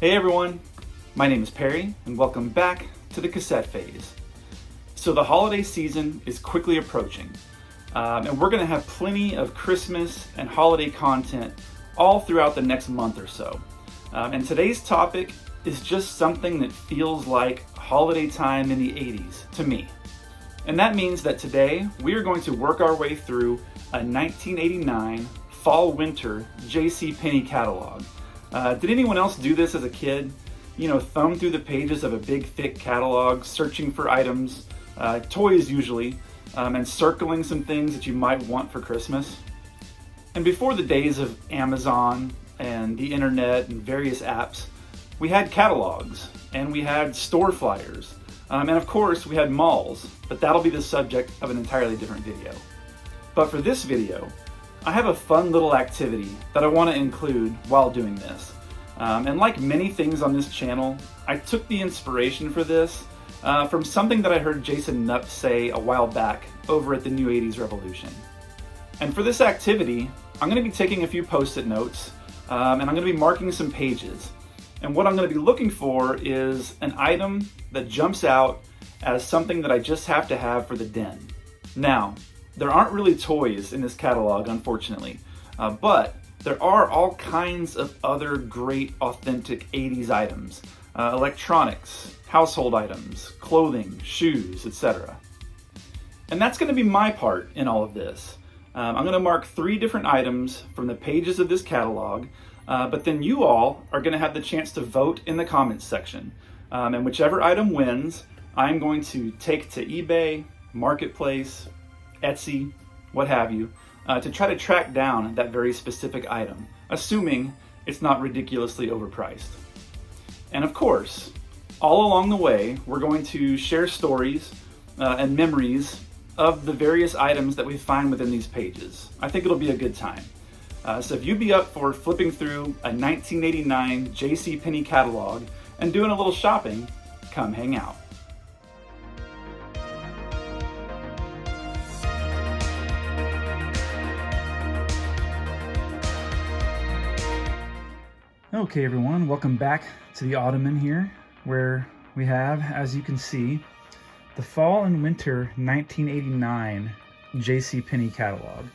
Hey everyone, my name is Perry and welcome back to the cassette phase. So the holiday season is quickly approaching and we're going to have plenty of Christmas and holiday content all throughout the next month or so. And today's topic is just something that feels like holiday time in the 80s to me. And that means that today we are going to work our way through a 1989 fall-winter JC Penney catalog. Did anyone else do this as a kid? You know, thumb through the pages of a big thick catalog, searching for items, toys usually, and circling some things that you might want for Christmas? And before the days of Amazon and the internet and various apps, we had catalogs and we had store flyers. And of course we had malls, but that'll be the subject of an entirely different video. But for this video, I have a fun little activity that I want to include while doing this. And like many things on this channel, I took the inspiration for this from something that I heard Jason Knupp say a while back over at the New 80s Revolution. And for this activity, I'm going to be taking a few post-it notes and I'm going to be marking some pages. And what I'm going to be looking for is an item that jumps out as something that I just have to have for the den. Now, there aren't really toys in this catalog, unfortunately, but there are all kinds of other great, authentic 80s items. Electronics, household items, clothing, shoes, etc. And that's going to be my part in all of this. I'm going to mark 3 different items from the pages of this catalog, but then you all are going to have the chance to vote in the comments section. And whichever item wins, I'm going to take to eBay, Marketplace, Etsy, what have you, to try to track down that very specific item, assuming it's not ridiculously overpriced. And of course, all along the way, we're going to share stories and memories of the various items that we find within these pages. I think it'll be a good time. So if you'd be up for flipping through a 1989 JC Penney catalog and doing a little shopping, come hang out. Okay everyone, welcome back to the Ottoman here, where we have, as you can see, the Fall and Winter 1989 JC Penney catalog.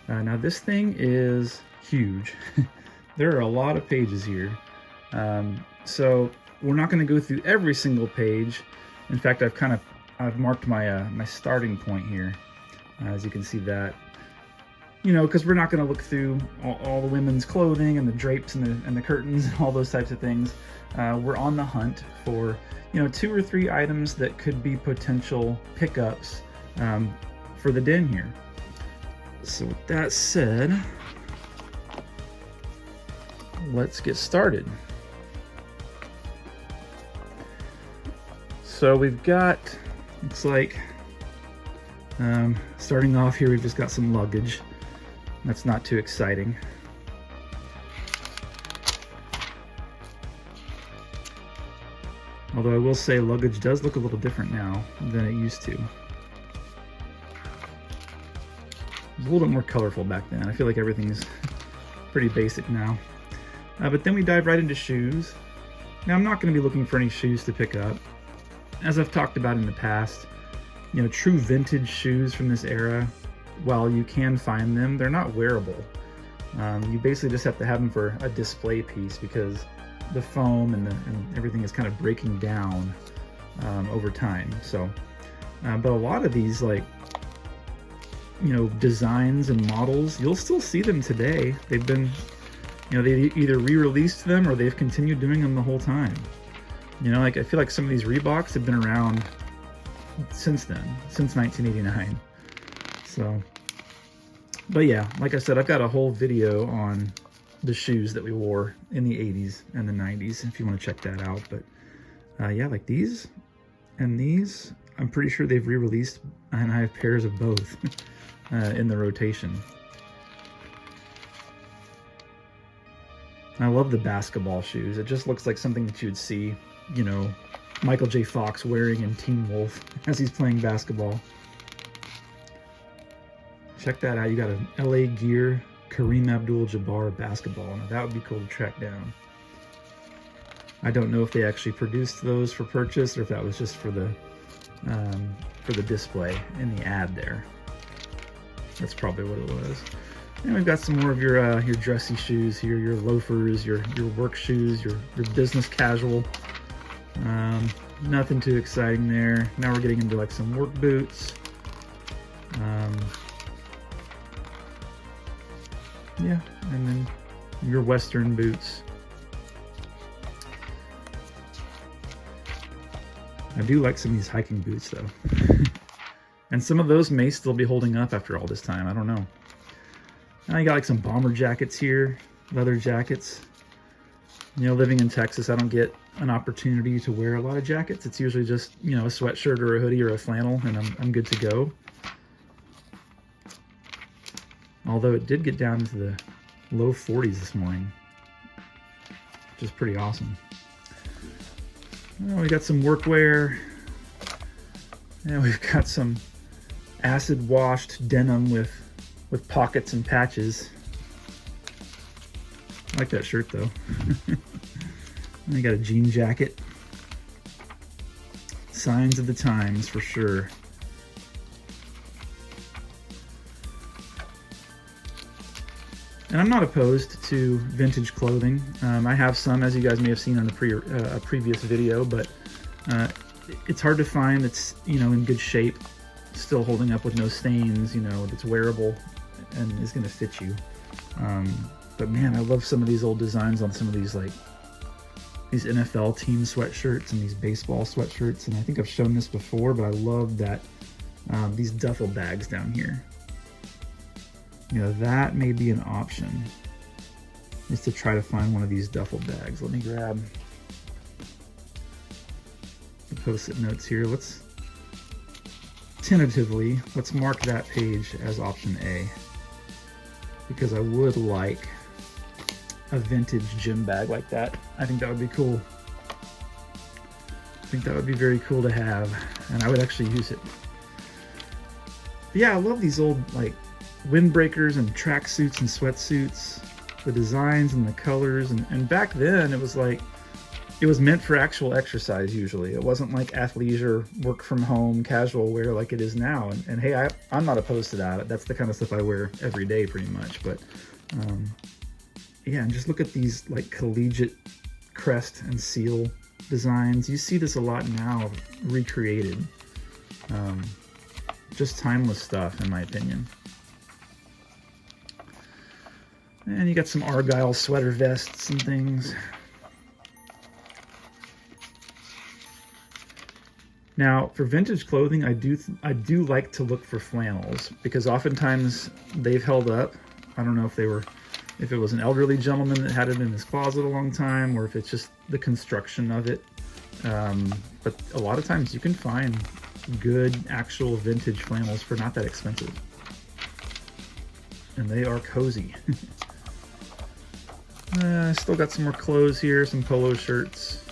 Now this thing is huge. There are a lot of pages here. So we're not going to go through every single page. In fact, I've marked my my starting point here, as you can see that. You know, because we're not going to look through all the women's clothing and the drapes and the curtains and all those types of things. We're on the hunt for, you know, 2 or 3 items that could be potential pickups for the den here. So with that said, let's get started. So we've got, looks like, starting off here, we've just got some luggage. That's not too exciting. Although I will say luggage does look a little different now than it used to. It was a little bit more colorful back then. I feel like everything's pretty basic now. But then we dive right into shoes. Now I'm not going to be looking for any shoes to pick up. As I've talked about in the past, you know, true vintage shoes from this era, while you can find them, they're not wearable. You basically just have to have them for a display piece because the foam and everything is kind of breaking down over time. So, but a lot of these, like, you know, designs and models, you'll still see them today. They've been, you know, they either re-released them or they've continued doing them the whole time. You know, like, I feel like some of these Reeboks have been around since then, since 1989. So, but yeah, like I said, I've got a whole video on the shoes that we wore in the 80s and the 90s, if you want to check that out. But yeah, like these and these, I'm pretty sure they've re-released, and I have pairs of both in the rotation. I love the basketball shoes. It just looks like something that you'd see, you know, Michael J. Fox wearing in Teen Wolf as he's playing basketball. Check that out. You got an LA Gear Kareem Abdul-Jabbar basketball. Now that would be cool to track down. I don't know if they actually produced those for purchase or if that was just for the display in the ad there. That's probably what it was. And we've got some more of your dressy shoes here, your loafers, your work shoes, your business casual. Nothing too exciting there. Now we're getting into like some work boots. Yeah, and then your Western boots. I do like some of these hiking boots though. And some of those may still be holding up after all this time, I don't know. Now you got like some bomber jackets here, leather jackets. You know, living in Texas, I don't get an opportunity to wear a lot of jackets. It's usually just, you know, a sweatshirt or a hoodie or a flannel, and I'm good to go. Although it did get down into the low 40s this morning, which is pretty awesome. Well, we got some workwear. And we've got some acid washed denim with pockets and patches. I like that shirt though. And we got a jean jacket. Signs of the times for sure. And I'm not opposed to vintage clothing. I have some, as you guys may have seen on the a previous video, but it's hard to find that's, you know, in good shape, still holding up with no stains, you know, that's wearable and is going to fit you. But man, I love some of these old designs on some of these, like these NFL team sweatshirts and these baseball sweatshirts. And I think I've shown this before, but I love that these duffel bags down here. You know, that may be an option, is to try to find one of these duffel bags. Let me grab the post-it notes here. Let's mark that page as option A, because I would like a vintage gym bag like that. I think that would be cool. I think that would be very cool to have, and I would actually use it. But yeah, I love these old, like, windbreakers and tracksuits and sweatsuits, the designs and the colors, and back then it was like, it was meant for actual exercise usually. It wasn't like athleisure, work from home, casual wear like it is now. And hey, I'm not opposed to that. That's the kind of stuff I wear every day pretty much. But yeah, and just look at these like collegiate crest and seal designs. You see this a lot now recreated. Just timeless stuff in my opinion. And you got some Argyle sweater vests and things. Now, for vintage clothing, I do like to look for flannels, because oftentimes they've held up. I don't know if it was an elderly gentleman that had it in his closet a long time, or if it's just the construction of it. But a lot of times you can find good actual vintage flannels for not that expensive. And they are cozy. Still got some more clothes here, some polo shirts.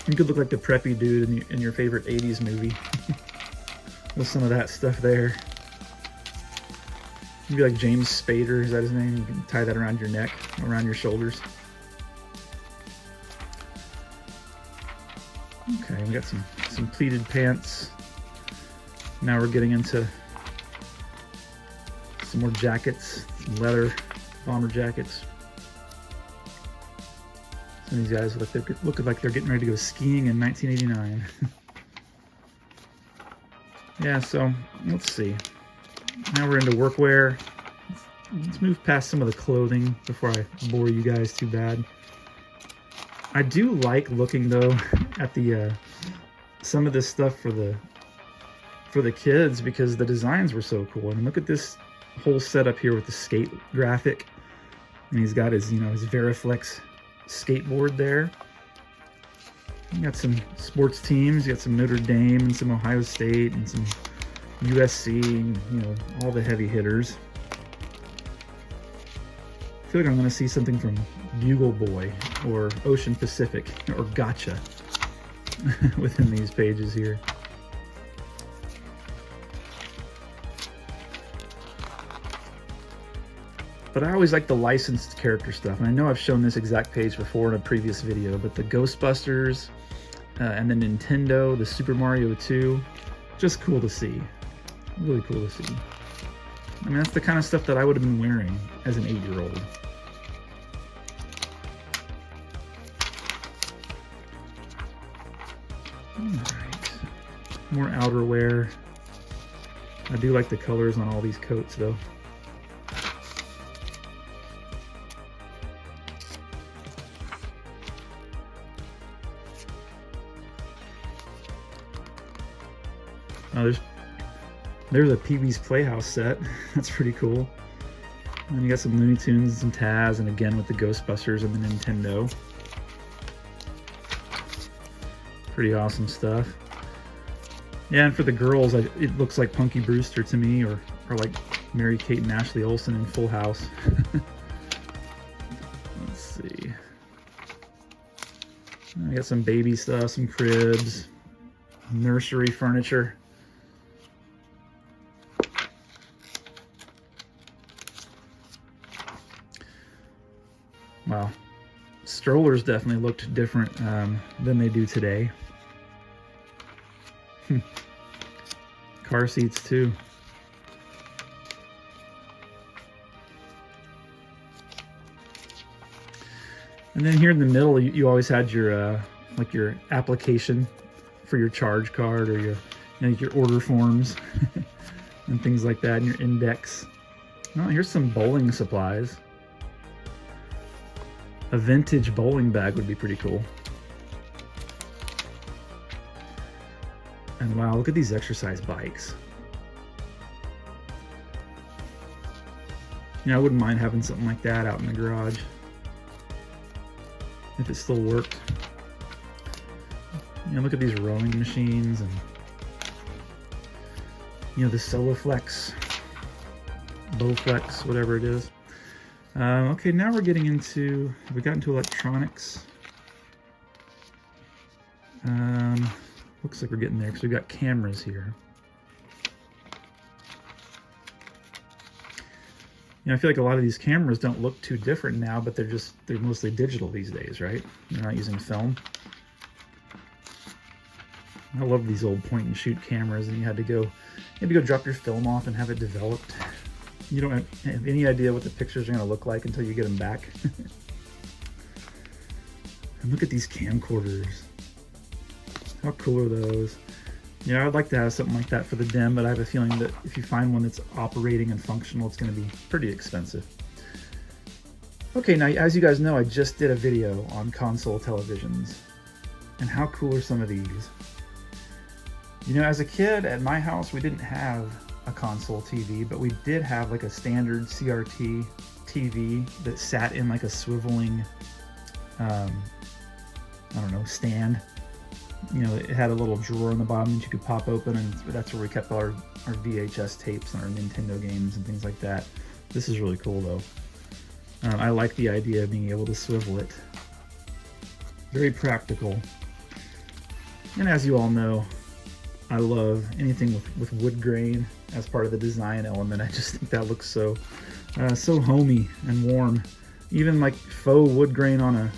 You could look like the preppy dude in your favorite 80s movie. With some of that stuff there. You'd be like James Spader, is that his name? You can tie that around your neck, around your shoulders. Okay, we got some pleated pants. Now we're getting into some more jackets, some leather bomber jackets. Some of these guys look like they're getting ready to go skiing in 1989. Yeah, so let's see. Now we're into workwear. Let's move past some of the clothing before I bore you guys too bad. I do like looking though at the some of this stuff for the kids, because the designs were so cool. And look at this whole setup here with the skate graphic, and he's got his, you know, his Veriflex skateboard there. You got some sports teams. You got some Notre Dame and some Ohio State and some USC, and, you know, all the heavy hitters. I feel like I'm going to see something from Bugle Boy or Ocean Pacific or Gotcha within these pages here. But I always like the licensed character stuff. And I know I've shown this exact page before in a previous video, but the Ghostbusters and the Nintendo, the Super Mario 2, just cool to see. Really cool to see. I mean, that's the kind of stuff that I would have been wearing as an 8-year-old. Alright. More outerwear. I do like the colors on all these coats, though. Oh, there's a Pee-wee's Playhouse set. That's pretty cool. And you got some Looney Tunes and some Taz, and again with the Ghostbusters and the Nintendo. Pretty awesome stuff. Yeah, and for the girls, it looks like Punky Brewster to me, or like Mary-Kate and Ashley Olsen in Full House. Let's see. I got some baby stuff, some cribs, nursery furniture. Wow, strollers definitely looked different than they do today. Car seats too. And then here in the middle, you always had your like your application for your charge card, or your order forms and things like that, and your index. Oh, here's some bowling supplies. A vintage bowling bag would be pretty cool. And wow, look at these exercise bikes. I wouldn't mind having something like that out in the garage if it still worked. Look at these rowing machines, and the Soloflex, Bowflex, whatever it is. Okay, now we're getting into, we got into electronics. Looks like we're getting there because we've got cameras here. I feel like a lot of these cameras don't look too different now, but they're mostly digital these days, right? They're not using film. I love these old point and shoot cameras, and you had to go drop your film off and have it developed. You don't have any idea what the pictures are going to look like until you get them back. And look at these camcorders. How cool are those? I'd like to have something like that for the den, but I have a feeling that if you find one that's operating and functional, it's going to be pretty expensive. Okay, now as you guys know, I just did a video on console televisions. And how cool are some of these? As a kid at my house, we didn't have a console TV, but we did have like a standard CRT TV that sat in like a swiveling, I don't know, stand. It had a little drawer on the bottom that you could pop open, and that's where we kept our VHS tapes and our Nintendo games and things like that. This is really cool though. I like the idea of being able to swivel it. Very practical. And as you all know, I love anything with wood grain as part of the design element. I just think that looks so homey and warm. Even like faux wood grain on a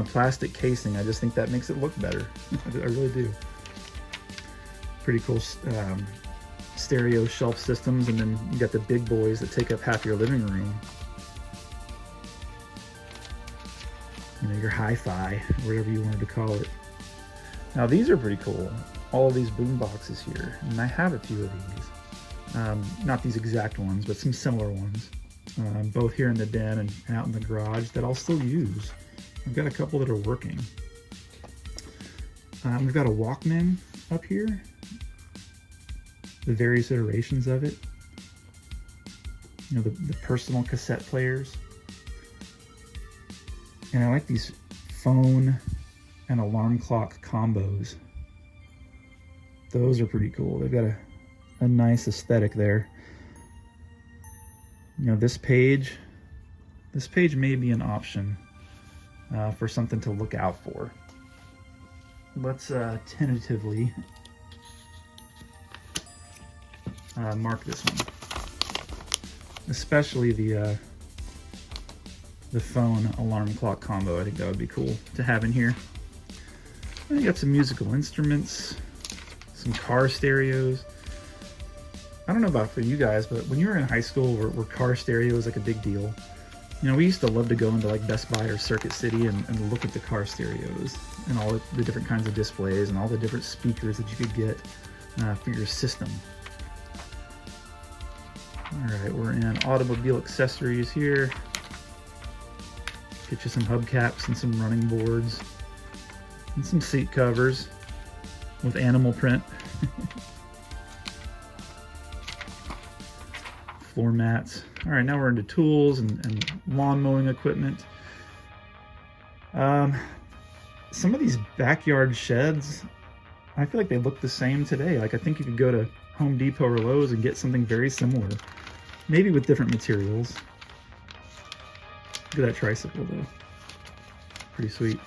plastic casing, I just think that makes it look better. I really do. Pretty cool stereo shelf systems, and then you got the big boys that take up half your living room. Your hi-fi, whatever you wanted to call it. Now these are pretty cool. All of these boom boxes here, and I have a few of these. Not these exact ones, but some similar ones. Both here in the den and out in the garage that I'll still use. I've got a couple that are working. We've got a Walkman up here. The various iterations of it. The personal cassette players. And I like these phone and alarm clock combos. Those are pretty cool. They've got a nice aesthetic there. This page may be an option for something to look out for. Let's tentatively mark this one. Especially the the phone alarm clock combo. I think that would be cool to have in here. And you got some musical instruments, some car stereos. I don't know about for you guys, but when you were in high school where car stereo was like a big deal, you know, we used to love to go into like Best Buy or Circuit City and look at the car stereos and all the different kinds of displays and all the different speakers that you could get for your system. All right, we're in automobile accessories here. Get you some hubcaps and some running boards and some seat covers with animal print. Floor mats. All right, now we're into tools and lawn mowing equipment. Some of these backyard sheds, I feel like they look the same today. Like I think you could go to Home Depot or Lowe's and get something very similar, maybe with different materials. Look at that tricycle though. Pretty sweet.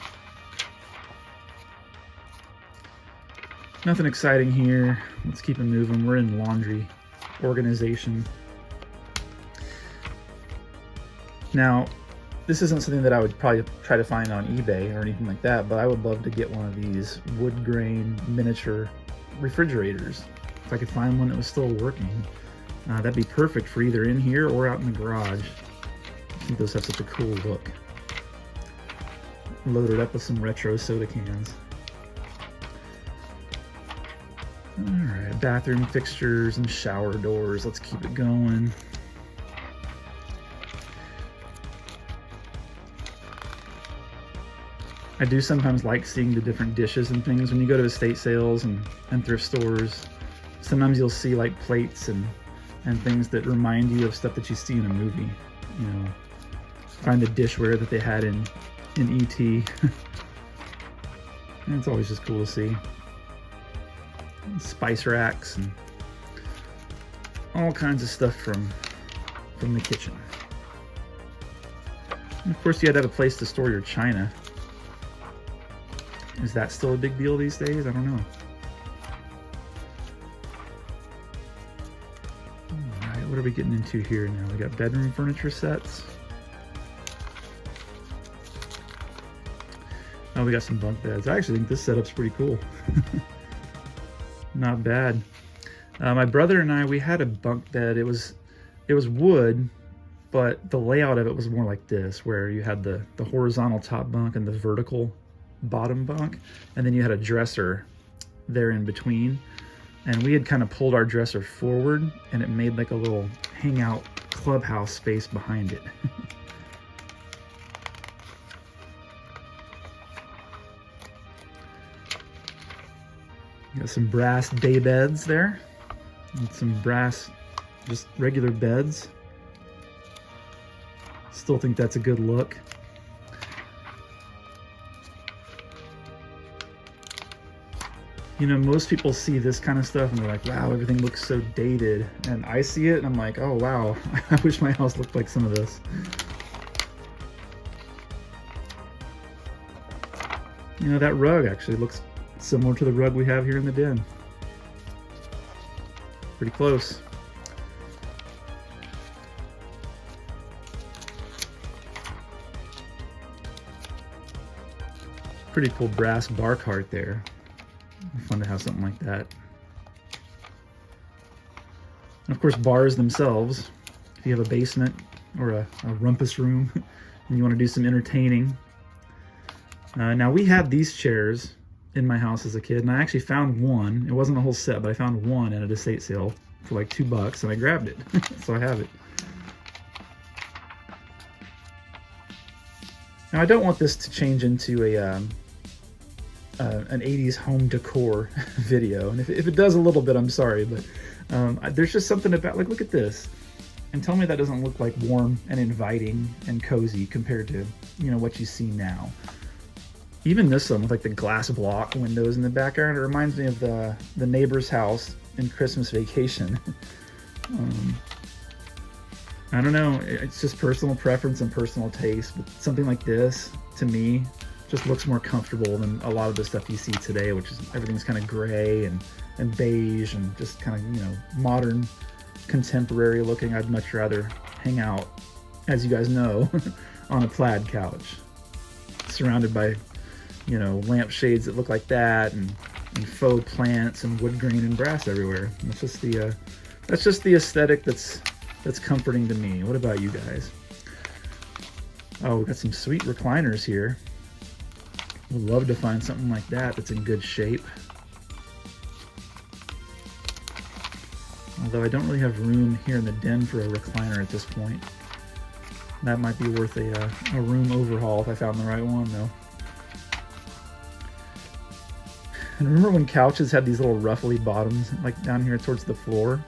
Nothing exciting here. Let's keep it moving. We're in laundry organization. Now, this isn't something that I would probably try to find on eBay or anything like that, but I would love to get one of these wood grain miniature refrigerators. If I could find one that was still working, that'd be perfect for either in here or out in the garage. I think those have such a cool look. Loaded up with some retro soda cans. All right, bathroom fixtures and shower doors. Let's keep it going. I do sometimes like seeing the different dishes and things when you go to estate sales and thrift stores. Sometimes you'll see like plates and things that remind you of stuff that you see in a movie. You know, find the dishware that they had in E.T. And it's always just cool to see. And spice racks and all kinds of stuff from the kitchen. And of course, you had to have a place to store your china. Is that still a big deal these days? I don't know. All right, what are we getting into here now? We got bedroom furniture sets. Oh, we got some bunk beds. I actually think this setup's pretty cool. Not bad. My brother and I, we had a bunk bed. It was wood, but the layout of it was more like this, where you had the horizontal top bunk and the vertical bottom bunk, and then you had a dresser there in between, and we had kind of pulled our dresser forward and it made like a little hangout clubhouse space behind it. Got some brass day beds there and some brass just regular beds. Still think that's a good look. You know, most people see this kind of stuff and they're like, wow, everything looks so dated. And I see it and I'm like, oh, wow, I wish my house looked like some of this. You know, that rug actually looks similar to the rug we have here in the den. Pretty close. Pretty cool brass bar cart there. Fun to have something like that. And of course, bars themselves. If you have a basement or a rumpus room and you want to do some entertaining. Now we had these chairs in my house as a kid, and I actually found one. It wasn't a whole set, but I found one at an estate sale for like $2, and I grabbed it. So I have it. Now I don't want this to change into an 80s home decor video, and if it does a little bit, I'm sorry, but there's just something about, like, look at this, and tell me that doesn't look like warm and inviting and cozy compared to, you know, what you see now. Even this one with like the glass block windows in the background, it reminds me of the neighbor's house in Christmas Vacation. I don't know, it's just personal preference and personal taste, but something like this, to me, just looks more comfortable than a lot of the stuff you see today, which is everything's kind of gray and beige and just kind of, you know, modern, contemporary looking. I'd much rather hang out, as you guys know, on a plaid couch, surrounded by, lampshades that look like that, and faux plants and wood grain and brass everywhere. And that's just the aesthetic that's comforting to me. What about you guys? Oh, we've got some sweet recliners here. Would love to find something like that that's in good shape. Although I don't really have room here in the den for a recliner at this point. That might be worth a room overhaul if I found the right one, though. And remember when couches had these little ruffly bottoms, like down here towards the floor?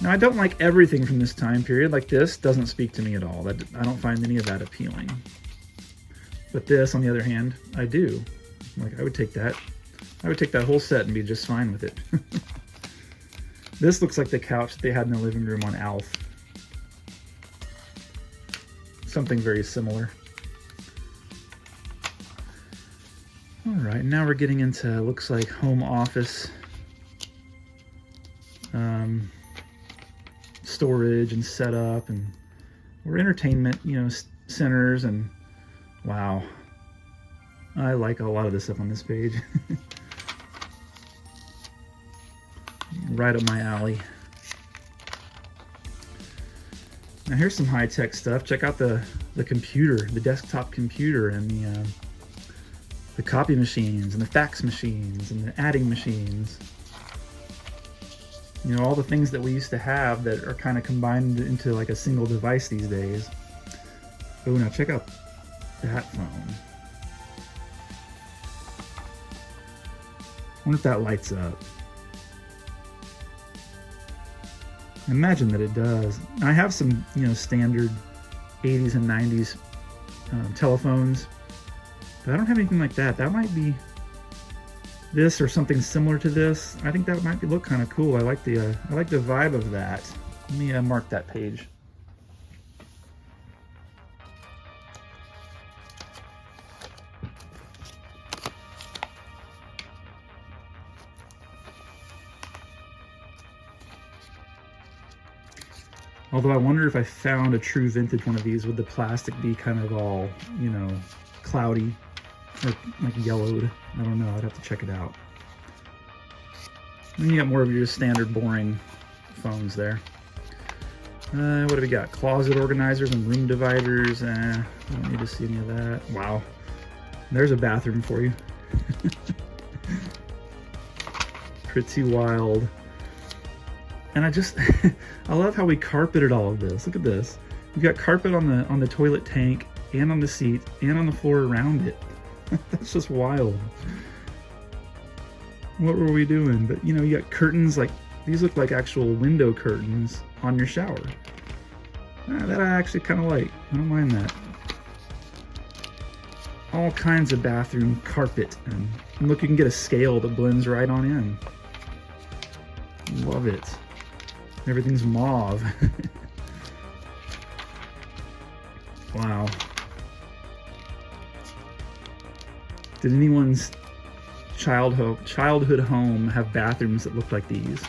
Now, I don't like everything from this time period. Like this doesn't speak to me at all. I don't find any of that appealing. But this, on the other hand, I do. Like, I would take that whole set and be just fine with it. This looks like the couch that they had in the living room on Alf. Something very similar. All right, now we're getting into, looks like, home office storage and setup, and or entertainment, centers, and wow, I like a lot of this stuff on this page. Right up my alley. Now here's some high-tech stuff. Check out the computer, the desktop computer, and the copy machines, and the fax machines, and the adding machines. All the things that we used to have that are kind of combined into like a single device these days. Oh, now check out that phone. I wonder if that lights up. Imagine that it does. I have some, standard 80s and 90s telephones, but I don't have anything like that. That might be this or something similar to this. I think that might look kind of cool. I like the vibe of that. Let me mark that page. Although I wonder if I found a true vintage one of these, would the plastic be kind of all, cloudy or like yellowed? I don't know. I'd have to check it out. Then you got more of your standard boring phones there. What do we got? Closet organizers and room dividers. I don't need to see any of that. Wow. There's a bathroom for you. Pretty wild. And I love how we carpeted all of this. Look at this. We've got carpet on the toilet tank and on the seat and on the floor around it. That's just wild. What were we doing? But you got curtains, like these look like actual window curtains on your shower. That I actually kind of like. I don't mind that. All kinds of bathroom carpet. And look, you can get a scale that blends right on in. Love it. Everything's mauve. Wow. Did anyone's childhood home have bathrooms that looked like these?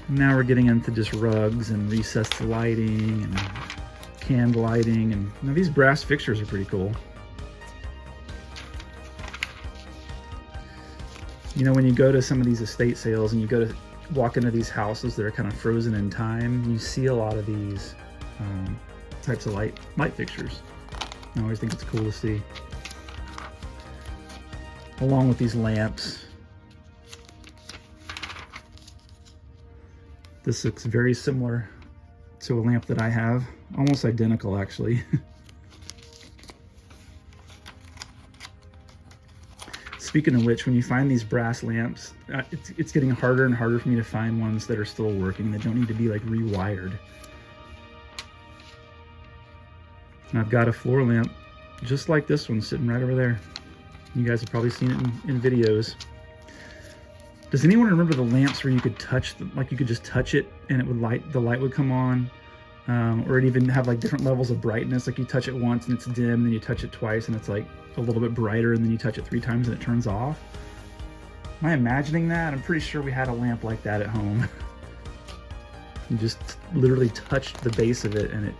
Now we're getting into just rugs and recessed lighting and candle lighting, and now these brass fixtures are pretty cool. When you go to some of these estate sales and you go to walk into these houses that are kind of frozen in time, you see a lot of these types of light fixtures. I always think it's cool to see. Along with these lamps. This looks very similar to a lamp that I have. Almost identical, actually. Speaking of which, when you find these brass lamps, it's getting harder and harder for me to find ones that are still working, that don't need to be like rewired. And I've got a floor lamp just like this one sitting right over there. You guys have probably seen it in videos. Does anyone remember the lamps where you could touch, like you could just touch it and it would light, the light would come on? Or it even have like different levels of brightness, like you touch it once and it's dim, then you touch it twice and it's like a little bit brighter, and then you touch it 3 times and it turns off. Am I imagining that? I'm pretty sure we had a lamp like that at home. You just literally touched the base of it and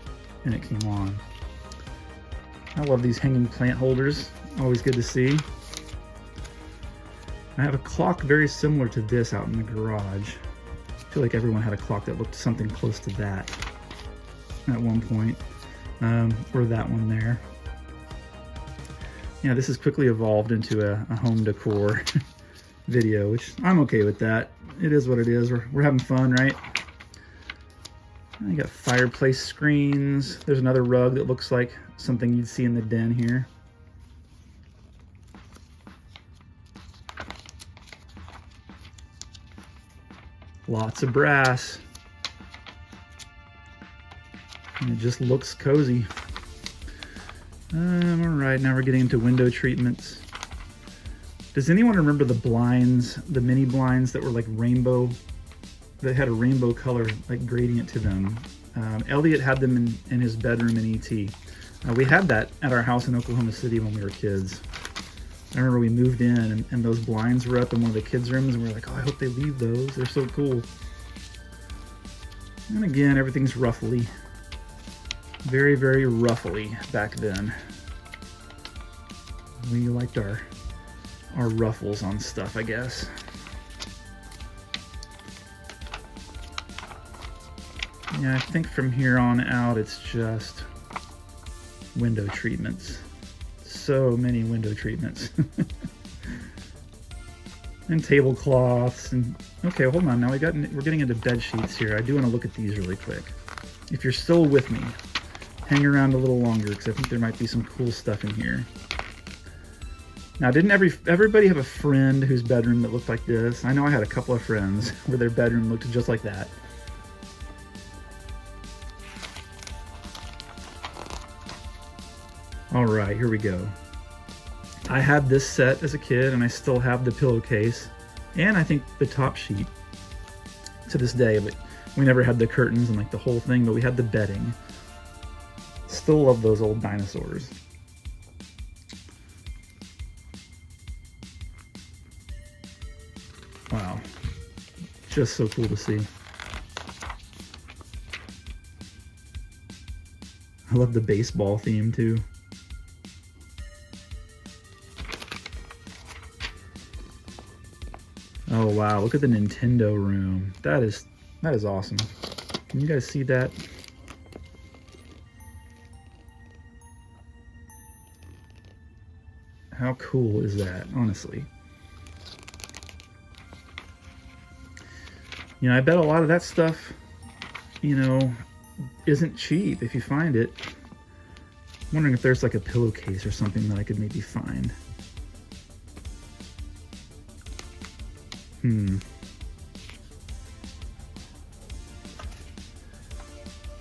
it came on. I love these hanging plant holders. Always good to see. I have a clock very similar to this out in the garage. I feel like everyone had a clock that looked something close to that at one point, or that one there. Yeah, this has quickly evolved into a home decor video, which I'm okay with that. It is what it is. We're having fun, right? You got fireplace screens. There's another rug that looks like something you'd see in the den here. Lots of brass. And it just looks cozy. All right, now we're getting into window treatments. Does anyone remember the blinds, the mini blinds that were like rainbow, that had a rainbow color like gradient to them? Elliot had them in his bedroom in ET. We had that at our house in Oklahoma City when we were kids. I remember we moved in and those blinds were up in one of the kids' rooms and we were like, oh, I hope they leave those. They're so cool. And again, everything's ruffly. Very, very ruffly back then. We liked our ruffles on stuff, I guess. Yeah, I think from here on out, it's just window treatments. So many window treatments. And tablecloths and okay, hold on. Now we're getting into bed sheets here. I do want to look at these really quick. If you're still with me, hang around a little longer because I think there might be some cool stuff in here. Now, didn't everybody have a friend whose bedroom that looked like this? I know I had a couple of friends where their bedroom looked just like that. All right, here we go. I had this set as a kid, and I still have the pillowcase, and I think the top sheet to this day, but we never had the curtains and like the whole thing, but we had the bedding. Still love those old dinosaurs. Wow, just so cool to see. I love the baseball theme too. Oh wow, look at the Nintendo room. That is awesome. Can you guys see that? How cool is that, honestly? You know, I bet a lot of that stuff, you know, isn't cheap if you find it. I'm wondering if there's like a pillowcase or something that I could maybe find.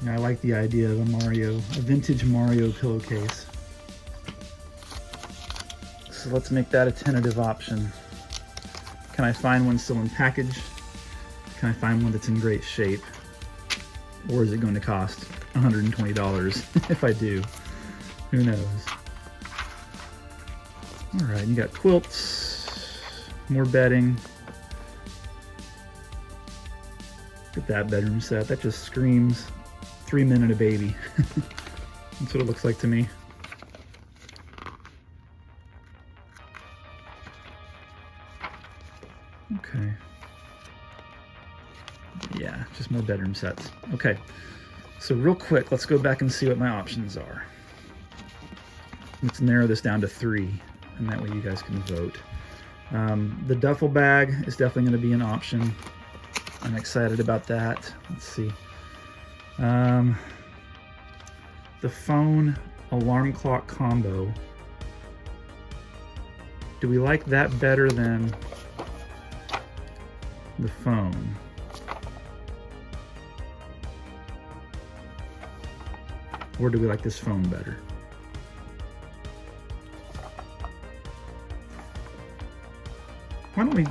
Yeah, I like the idea of a vintage Mario pillowcase. So let's make that a tentative option. Can I find one still in package? Can I find one that's in great shape? Or is it going to cost $120 if I do? Who knows? All right, you got quilts, more bedding. Look at that bedroom set. That just screams 3 men and a baby. That's what it looks like to me. Okay. Yeah, just more bedroom sets. Okay, so real quick, let's go back and see what my options are. Let's narrow this down to 3, and that way you guys can vote. The duffel bag is definitely going to be an option. I'm excited about that. Let's see. The phone alarm clock combo. Do we like that better than the phone? Or do we like this phone better? Why don't we,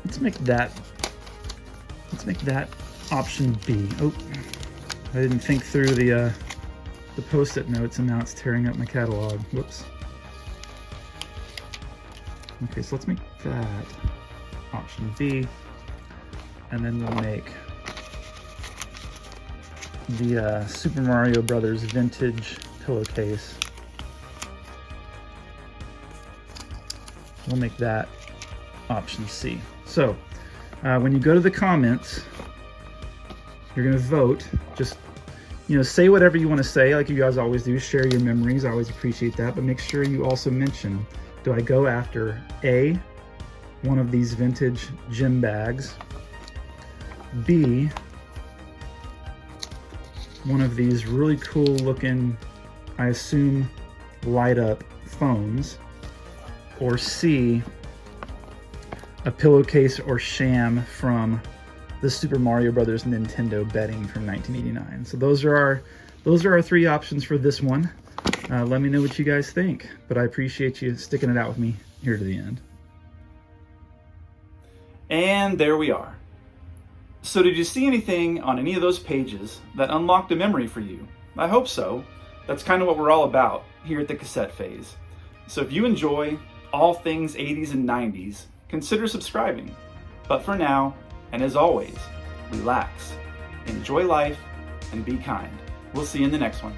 let's make that option B. Oh, I didn't think through the post-it notes and now it's tearing up my catalog. Whoops. Okay, so let's make that. option B, and then we'll make the Super Mario Brothers vintage pillowcase. We'll make that option C. So when you go to the comments, you're gonna vote. Just, say whatever you want to say, like you guys always do. Share your memories. I always appreciate that. But make sure you also mention, do I go after A, one of these vintage gym bags, B, one of these really cool looking, I assume, light up phones, or C, a pillowcase or sham from the Super Mario Brothers Nintendo betting from 1989. So those are our three options for this one. Let me know what you guys think, but I appreciate you sticking it out with me here to the end. And there we are. So did you see anything on any of those pages that unlocked a memory for you? I hope so. That's kind of what we're all about here at the Cassette Phase. So if you enjoy all things 80s and 90s, consider subscribing. But for now, and as always, relax, enjoy life, and be kind. We'll see you in the next one.